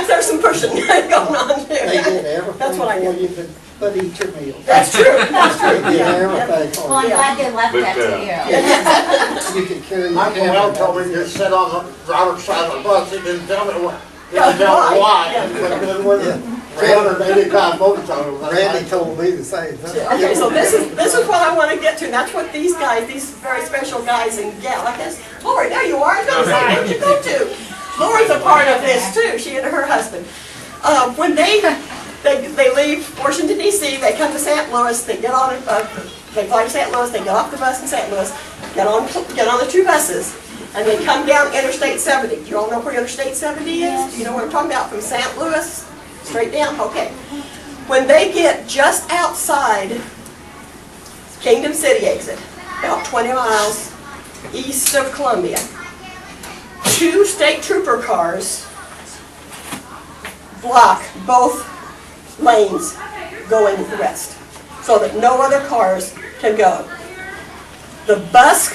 sometimes there's some pushing going on too. They did everything That's what I for do. you could put eat your meal. That's true, that's true. They did Yeah. everything for Well, I'm you. glad they left that to you. You could carry your Michael camera. Well told me to sit on the driver's side of the bus, he didn't tell me what, he Yeah, didn't tell me why. yeah. But then with a 380-pound motorcycle. Randy told me the same thing. Okay, so this is what I want to get to, and that's what these guys, these very special guys and gal, I guess, Lori, there you are, I was going to say, where'd you go to? Lori's a part of this too, she and her husband. When they leave Washington DC, they come to St. Louis, they get on, they fly to St. Louis, they get off the bus in St. Louis, get on the two buses, and they come down Interstate 70. Do you all know where Interstate 70 is? Do you know what I'm talking about? From St. Louis, straight down? Okay. When they get just outside Kingdom City exit, about 20 miles east of Columbia, 2 state trooper cars block both lanes going west, so that no other cars can go. The bus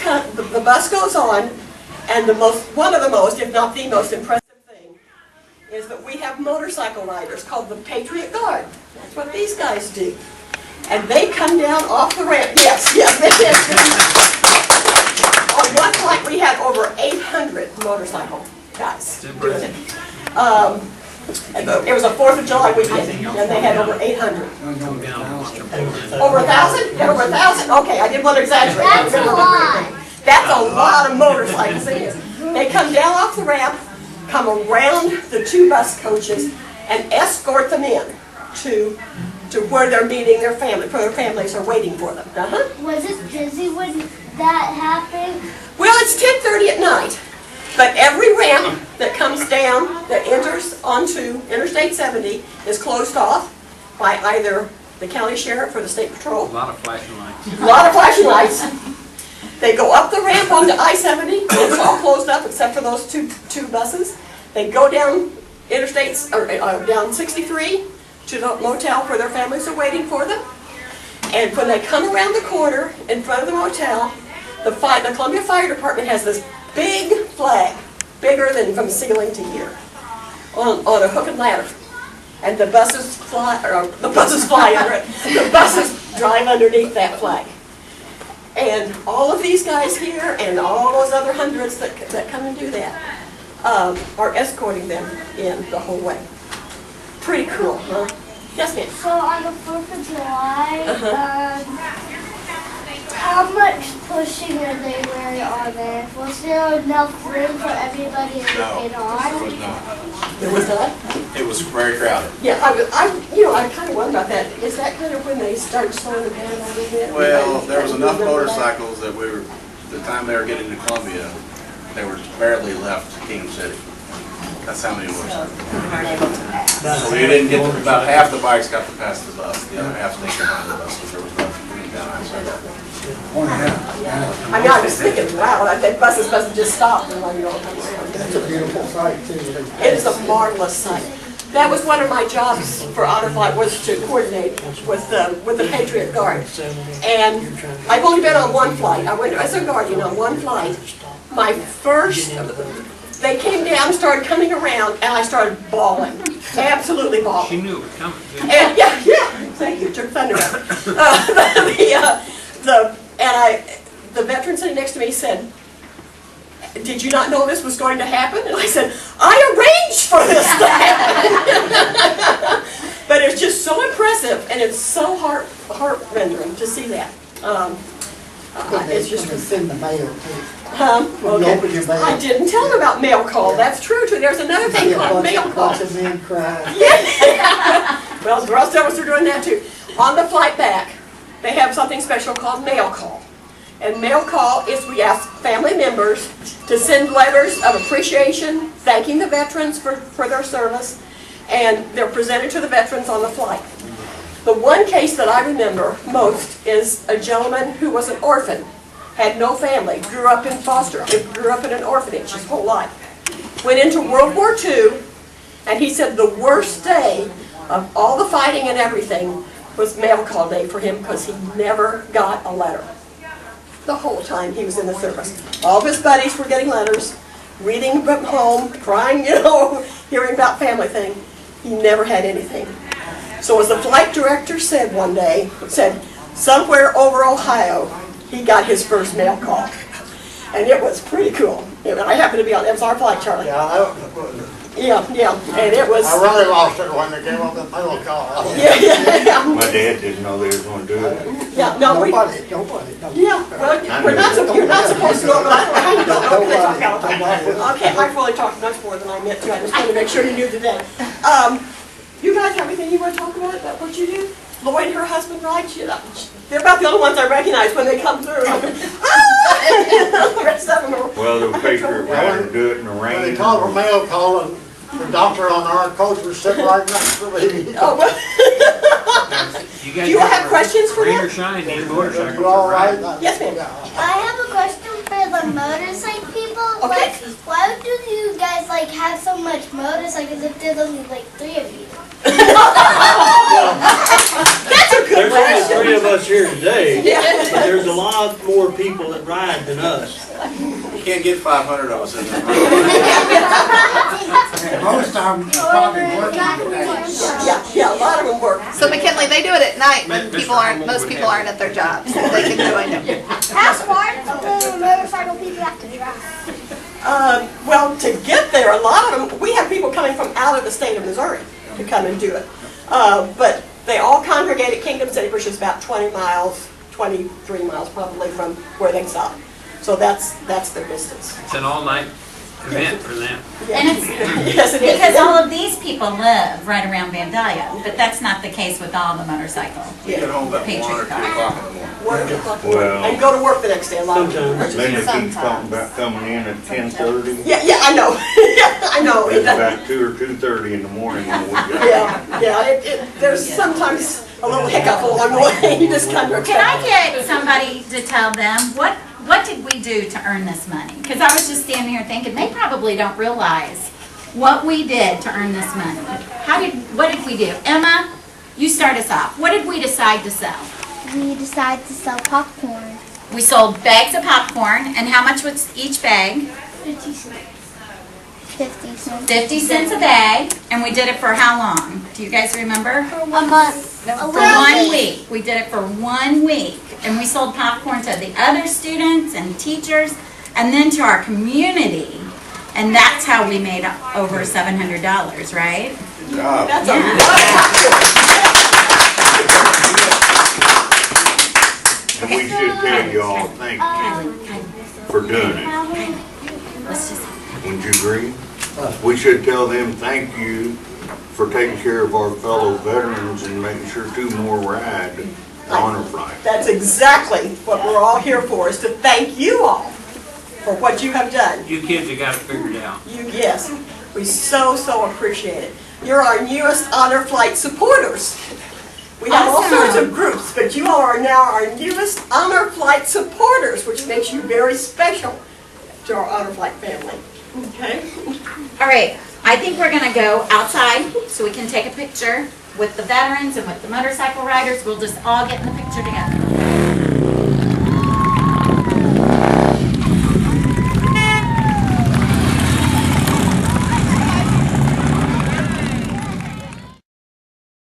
goes on, and one of the most, if not the most impressive thing, is that we have motorcycle riders called the Patriot Guard. That's what these guys do. And they come down off the ramp. Yes, they did. On one flight, we had over 800 motorcycle guys doing it. It was a 4th of July weekend, and they had over 800. Over 1,000? Yeah, over 1,000? Okay, I didn't want to exaggerate. That's a lot. That's a lot of motorcycles. It is. They come down off the ramp, come around the 2 bus coaches, and escort them in to where they're meeting their family, where their families are waiting for them. Was it busy when that happened? Well, it's 10:30 at night, but every ramp that comes down, that enters onto Interstate 70, is closed off by either the county sheriff or the state patrol. A lot of flashing lights. A lot of flashing lights. They go up the ramp onto I-70, it's all closed up except for those two buses. They go down interstates, or down 63 to the motel where their families are waiting for them. And when they come around the corner in front of the motel, the Columbia Fire Department has this big flag, bigger than from ceiling to here, on a hook and ladder. And the buses fly under it. The buses drive underneath that flag. And all of these guys here and all those other hundreds that come and do that are escorting them in the whole way. Pretty cool, huh? Yes, ma'am. So on the 4th of July, how much pushing are they wearing on there? Was there enough room for everybody to get on? was not. There was that? It was very crowded. Yeah, I kind of wonder about that. Is that kind of when they started slowing it down a little bit? Well, there was enough motorcycles that the time they were getting to Columbia, they were barely left Kingdom City. That's how many motorcycles. So we didn't get about half the bikes got to pass the bus, the other half stayed behind the bus because there was nothing down I-70. I mean, I was thinking, wow, that buses must just stop and let you all come around. It's a beautiful sight too. It is a marvelous sight. That was one of my jobs for Autoflight, was to coordinate with the Patriot Guard. And I've only been on one flight. I went as a guardian on one flight. My first, they came down, started coming around, and I started bawling. Absolutely bawling. She knew it was coming. And yeah, thank you, took thunder out. The veteran sitting next to me said, "Did you not know this was going to happen?" And I said, "I arranged for this to happen." But it's just so impressive, and it's so heart-rendering to see that. It's just It's in the mail too. well, You open your mail. I didn't tell them about mail call. That's true too. There's another thing called mail call. Bunch of men crying. Yeah. Well, the rest of us are doing that too. On the flight back, they have something special called mail call. And mail call is we ask family members to send letters of appreciation, thanking the veterans for their service, and they're presented to the veterans on the flight. The one case that I remember most is a gentleman who was an orphan, had no family, grew up in an orphanage his whole life. Went into World War II, and he said the worst day of all the fighting and everything was mail call day for him because he never got a letter the whole time he was in the service. All of his buddies were getting letters, reading them home, crying, hearing about family thing. He never had anything. So as the flight director said one day, said somewhere over Ohio, he got his first mail call. And it was pretty cool. I happened to be on, it was our flight, Charlie. Yeah, Yeah, and it was, I really lost it when they came up with the mail call. yeah. My dad didn't know they was gonna do it. Yeah, no, we, Nobody. yeah, well, you're not supposed to know, but I don't know what they talk about. Okay, I probably talked much more than I meant to, I just wanted to make sure you knew today. You guys have anything you want to talk about what you do? Lloyd, her husband, right? They're about the only ones I recognize when they come through. The rest of them are. Well, the paper rather do it in the When rain. they called for mail call, and the doctor on our coach was sitting right next to me. Oh, well. Do you have questions for Rain or them? shine, need a motorcycle. You all right? Yes, ma'am. I have a question for the motorcycle people. Okay. Like, why do you guys like have so much motorcycles if there's only like 3 of you? That's a good There's only question. 3 of us here today, Yeah. but there's a lot more people that ride than us. You can't get 500 of us in there. Most of them probably working today. Yeah, a lot of them work. So McKinley, they do it at night when Mr. most Homewood people has aren't at their jobs, so they can join them. How far do the motorcycle people have to drive? Well, to get there, a lot of them, we have people coming from out of the state of Missouri to come and do it. But they all congregate at Kingdom City, which is about 20 miles, 23 miles probably from where they stop. So that's their distance. It's an all-night event for them. Yeah. And it's Yes, it is. because all of these people live right around Vandalia, but that's not the case with all the motorcycle. We get home about 1 or 2 o'clock in the morning. 1 o'clock Well- and go to work the next day a lot of them. Sometimes. Then they keep talking about coming in at 10:30. Yeah, I know. I know. It's about 2 or 2:30 in the morning when we got Yeah, there's sometimes a little hiccup along the way, you just kind of. Can I get somebody to tell them what did we do to earn this money? Because I was just standing here thinking they probably don't realize what we did to earn this money. What did we do? Emma, you start us off. What did we decide to sell? We decided to sell popcorn. We sold bags of popcorn, and how much was each bag? 50 cents. 50 cents. 50 cents a bag, and we did it for how long? Do you guys remember? A month. For 1 week. We did it for 1 week. And we sold popcorn to the other students and teachers and then to our community. And that's how we made over $700, right? Good job. That's Yeah. a lot of And we should tell y'all, thank you for doing it. Let's just, Wouldn't you agree? We should tell them, thank you for taking care of our fellow veterans and making sure 2 more ride the honor flight. That's exactly what we're all here for, is to thank you all for what you have done. You kids have got it figured out. Yes, we so appreciate it. You're our newest honor flight supporters. We have all Awesome. sorts of groups, but you all are now our newest honor flight supporters, which makes you very special to our honor flight family. Okay? all right, I think we're gonna go outside so we can take a picture with the veterans and with the motorcycle riders. We'll just all get in the picture together.